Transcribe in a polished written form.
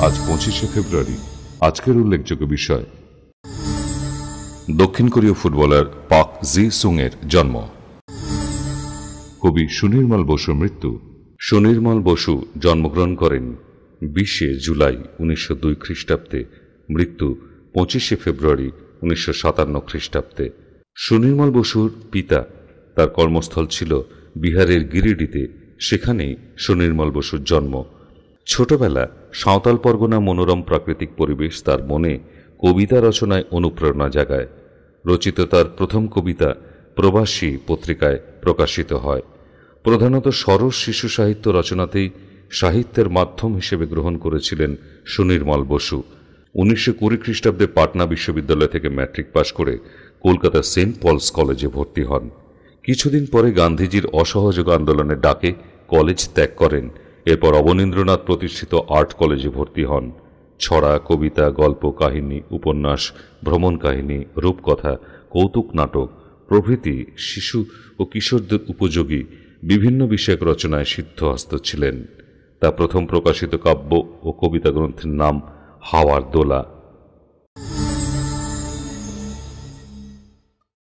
আজ 25শে ফেব্রুয়ারি। আজকের উল্লেখযোগ্য বিষয়, দক্ষিণ কোরীয় ফুটবলার পাক জি-সুং এর জন্ম। কবি সুনির্মল বসুর মৃত্যু। সুনির্মল বসু জন্মগ্রহণ করেন 20শে জুলাই 1902 খ্রিস্টাব্দে, মৃত্যু 25শে ফেব্রুয়ারি 1957 খ্রিস্টাব্দে। সুনির্মল বসুর পিতা, তার কর্মস্থল ছিল বিহারের গিরিডিতে, সেখানেই সুনির্মল বসুর জন্ম। ছোটবেলা সাঁওতাল পরগনা মনোরম প্রাকৃতিক পরিবেশ তার মনে কবিতা রচনায় অনুপ্রেরণা জাগায়। রচিত তার প্রথম কবিতা প্রবাসী পত্রিকায় প্রকাশিত হয়। প্রধানত সরস শিশু সাহিত্য রচনাতেই সাহিত্যের মাধ্যম হিসেবে গ্রহণ করেছিলেন সুনির্মল বসু। 1920 খ্রিস্টাব্দে পাটনা বিশ্ববিদ্যালয় থেকে ম্যাট্রিক পাশ করে কলকাতা সেন্ট পলস কলেজে ভর্তি হন। কিছুদিন পরে গান্ধীজির অসহযোগ আন্দোলনের ডাকে কলেজ ত্যাগ করেন। এরপর অবনীন্দ্রনাথ প্রতিষ্ঠিত আর্ট কলেজে ভর্তি হন। ছড়া, কবিতা, গল্প, কাহিনী, উপন্যাস, ভ্রমণ কাহিনী, রূপকথা, কৌতুক নাটক প্রভৃতি শিশু ও কিশোরদের উপযোগী বিভিন্ন বিষয়ক রচনায় সিদ্ধহস্ত ছিলেন। তার প্রথম প্রকাশিত কাব্য ও কবিতা গ্রন্থের নাম হাওয়ার দোলা।